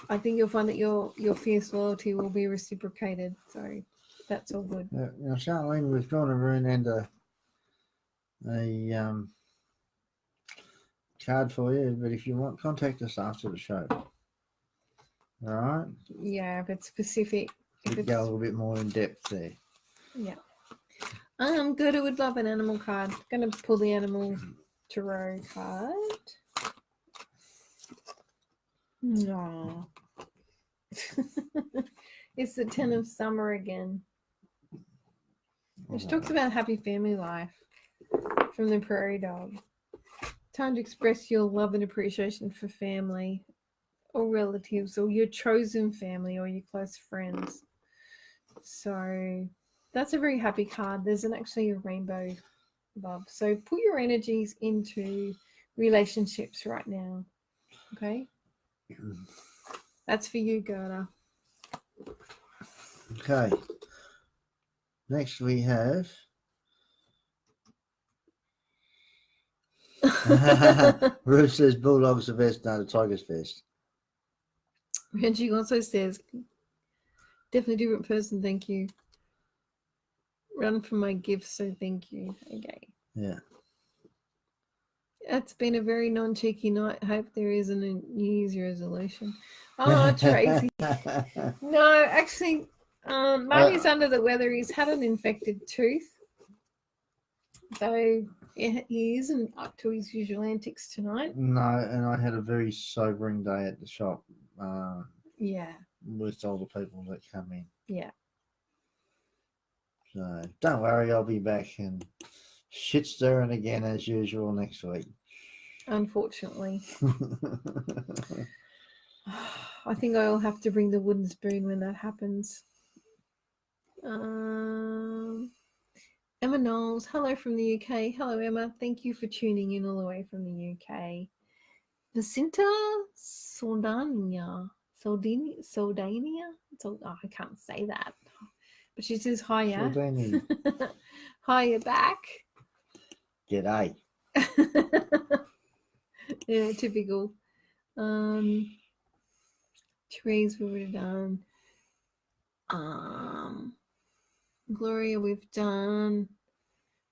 I think you'll find that your fierce loyalty will be reciprocated. So that's all good. Now, Charlene, we've drawn a rune and a card for you, but if you want, contact us after the show. All right? Yeah, if it's specific. We can go a little bit more in depth there. Yeah. Good. I would love an animal card. I'm going to pull the animal tarot card. No. It's the 10 of Summer again, which talks about happy family life from the prairie dog. Time to express your love and appreciation for family or relatives or your chosen family or your close friends. So That's a very happy card. There's actually a rainbow above. So put your energies into relationships right now. Okay? That's for you, Gerda. Okay. Next we have Ruth says Bulldogs the best, no, the Tigers best. Reggie also says, definitely different person, thank you. Run for my gifts, so thank you. Okay. Yeah. It's been a very non-cheeky night. Hope there isn't a New Year's resolution. Oh, Tracy. No, actually, Marty's under the weather. He's had an infected tooth. So he isn't up to his usual antics tonight. No, and I had a very sobering day at the shop. Yeah. With all the people that come in. Yeah. So don't worry, I'll be back and shit stirring again as usual next week. Unfortunately. I think I'll have to bring the wooden spoon when that happens. Emma Knowles, hello from the UK. Hello, Emma. Thank you for tuning in all the way from the UK. Jacinta Saldania. I can't say that. But she says hiya. Hiya back. G'day. Yeah, typical. Trees we've already done. Gloria we've done.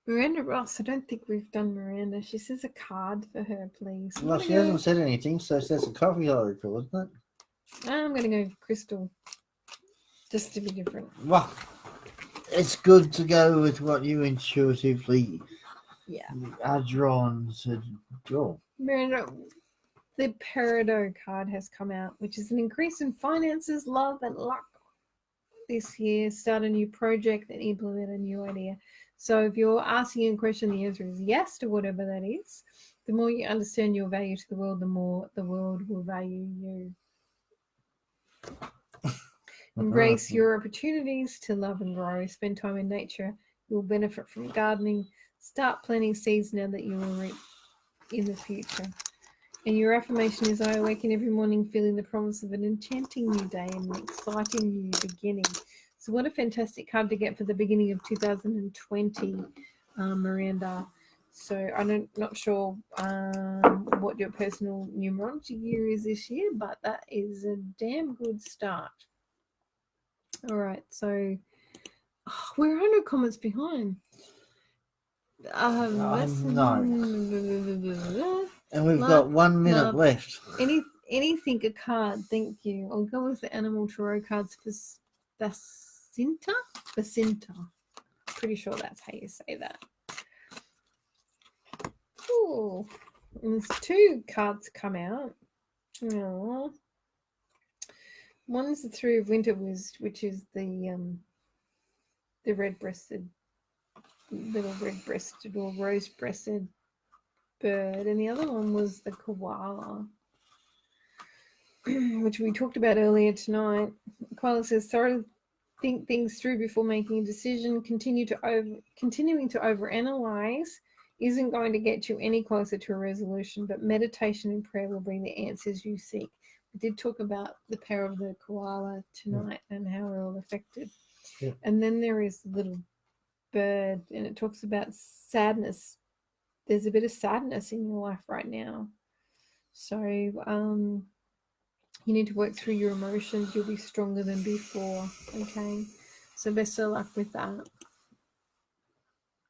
Miranda Ross, I don't think we've done Miranda. She says a card for her, please. Well, she hasn't said anything, so that's a coffee oracle, isn't it? I'm going to go Crystal. Just to be different. Well, it's good to go with what you intuitively are drawn to draw. Miranda, the Peridot card has come out, which is an increase in finances, love, and luck this year. Start a new project and implement a new idea. So if you're asking a question, the answer is yes to whatever that is. The more you understand your value to the world, the more the world will value you. Embrace your opportunities to love and grow. Spend time in nature. You'll benefit from gardening. Start planting seeds now that you will reap in the future. And your affirmation is, I awaken every morning feeling the promise of an enchanting new day and an exciting new beginning. So what a fantastic card to get for the beginning of 2020, Miranda. So I'm not sure what your personal numerology year is this year, but that is a damn good start. All right, so we're 100 comments behind. No. And we've got 1 minute left. Anything a card, thank you. I'll go with the animal tarot cards for Bacinta. Pretty sure that's how you say that. Ooh. And there's 2 cards come out. Aww. One's the Three of Winter, which is the red-breasted, little red-breasted or rose-breasted bird, and the other one was the koala, which we talked about earlier tonight. Koala says, "Sorry, think things through before making a decision. Continuing to overanalyze isn't going to get you any closer to a resolution, but meditation and prayer will bring the answers you seek." We did talk about the power of the koala tonight and how we're all affected. Yeah. And then there is the little bird, and it talks about sadness. There's a bit of sadness in your life right now. So you need to work through your emotions. You'll be stronger than before. Okay. So best of luck with that.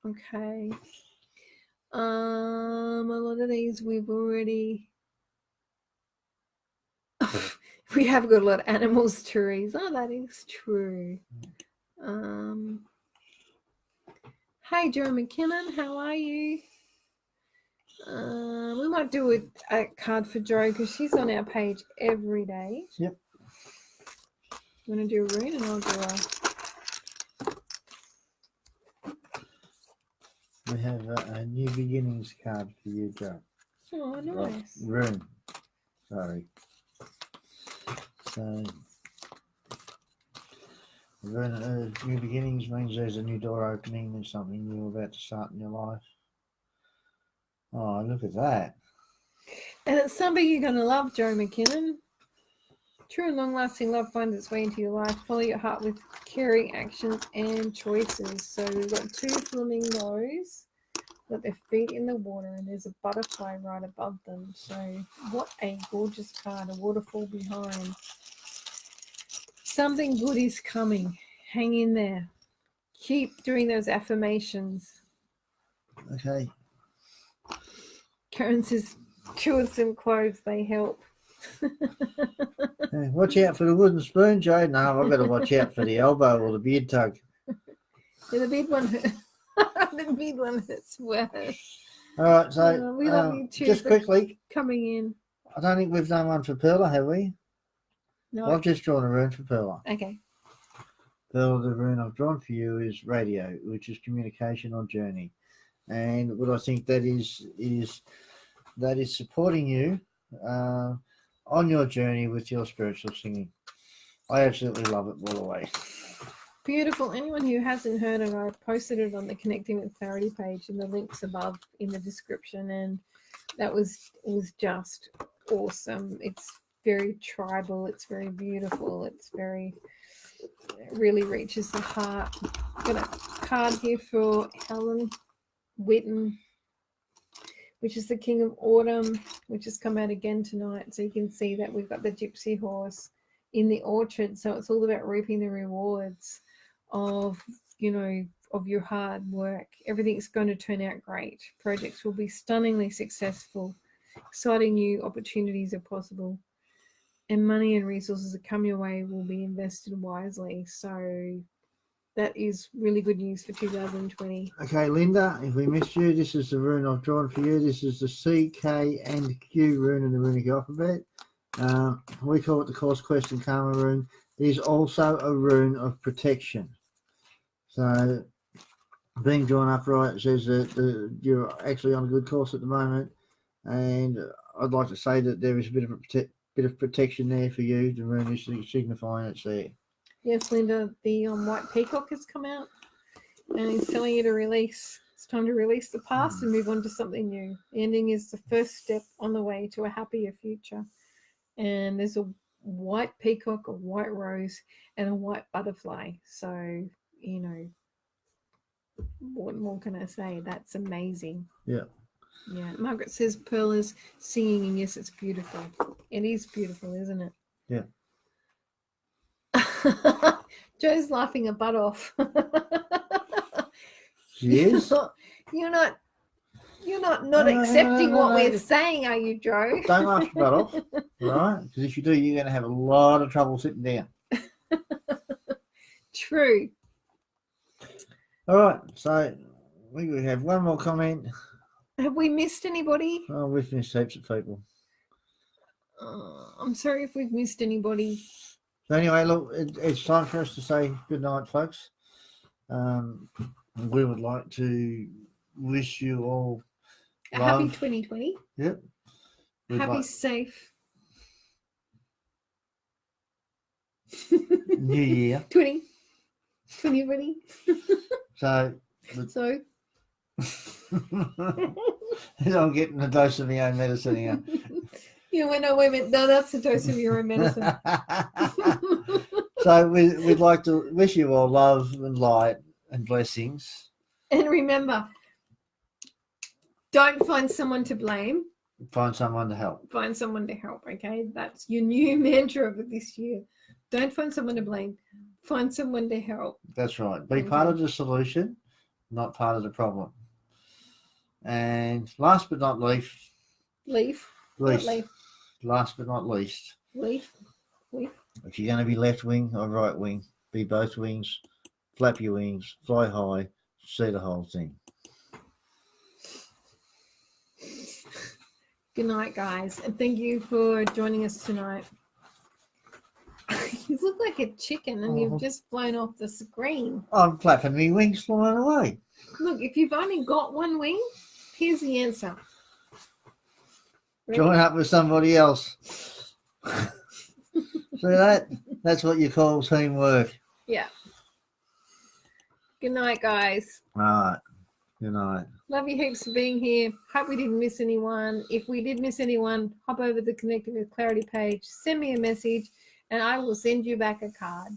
Okay. A lot of these we've already we have got a lot of animals to read. Oh, that is true. Hey, Joe McKinnon, how are you? We might do a card for Jo because she's on our page every day. Yep. You want to do a rune and I'll do We have a new beginnings card for you, Jo. Oh, nice. Rune. Sorry. So New beginnings means there's a new door opening. There's something new about to start in your life. Oh, look at that. And it's somebody you're going to love, Joe McKinnon. True and long-lasting love finds its way into your life. Follow your heart with caring actions and choices. So we've got 2 flamingos, got their feet in the water, and there's a butterfly right above them. So what a gorgeous card, a waterfall behind. Something good is coming. Hang in there. Keep doing those affirmations. Okay. Karen says, chew some cloves, they help. Hey, watch out for the wooden spoon, Joe. No, I've got to watch out for the elbow or the beard tug. Yeah, the big one hurts. The big one hurts worse. All right, so We love you too. just quickly, Coming in. I don't think we've done one for Perla, have we? No. Well, I've just drawn a rune for Perla. Okay. Perla, the rune I've drawn for you is radio, which is communication or journey. And what I think that is supporting you on your journey with your spiritual singing. I absolutely love it all the way. Beautiful. Anyone who hasn't heard it, I posted it on the Connecting with Clarity page, and the links above in the description. And it was just awesome. It's very tribal. It's very beautiful. It really reaches the heart. Got a card here for Helen Witten, which is the King of Autumn, which has come out again tonight. So you can see that we've got the gypsy horse in the orchard. So it's all about reaping the rewards of your hard work. Everything's going to turn out great. Projects will be stunningly successful. Exciting new opportunities are possible. And money and resources that come your way will be invested wisely. So that is really good news for 2020. Okay, Linda, if we missed you, this is the rune I've drawn for you. This is the C, K, and Q rune in the runic alphabet. We call it the course question karma rune. It is also a rune of protection. So being drawn upright says that you're actually on a good course at the moment. And I'd like to say that there is a bit of protection there for you. The rune is signifying it's there. Yes, Linda, the white peacock has come out and he's telling you to release. It's time to release the past and move on to something new. The ending is the first step on the way to a happier future. And there's a white peacock, a white rose, and a white butterfly. So, what more can I say? That's amazing. Yeah. Yeah. Margaret says Pearl is singing, and yes, it's beautiful. It is beautiful, isn't it? Yeah. Joe's laughing her butt off. She is? You're not accepting what we're saying, are you, Joe? Don't laugh your butt off, right? Because if you do, you're going to have a lot of trouble sitting down. True. All right, so we have one more comment. Have we missed anybody? Oh, we've missed heaps of people. I'm sorry if we've missed anybody. So anyway, look, it's time for us to say good night, folks. We would like to wish you all a happy 2020. Yep. Happy, safe. New Year. 2020. So. I'm getting a dose of my own medicine here. No, that's a dose of your own medicine. So we'd like to wish you all love and light and blessings. And remember, don't find someone to blame. Find someone to help. Find someone to help, okay? That's your new mantra of this year. Don't find someone to blame. Find someone to help. That's right. Be part of the solution, not part of the problem. And last but not least. Last but not least. Leaf. If you're going to be left wing or right wing, be both wings, flap your wings, fly high, see the whole thing. Good night, guys, and thank you for joining us tonight. You look like a chicken and you've just flown off the screen. I'm flapping my wings flying away. Look, if you've only got one wing, here's the answer. Ready? Join up with somebody else. See that? That's what you call teamwork. Yeah. Good night, guys. All right. Good night. Love you heaps for being here. Hope we didn't miss anyone. If we did miss anyone, hop over the Connected with Clarity page, send me a message, and I will send you back a card.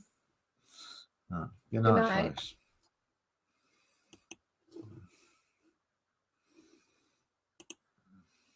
Good night, folks.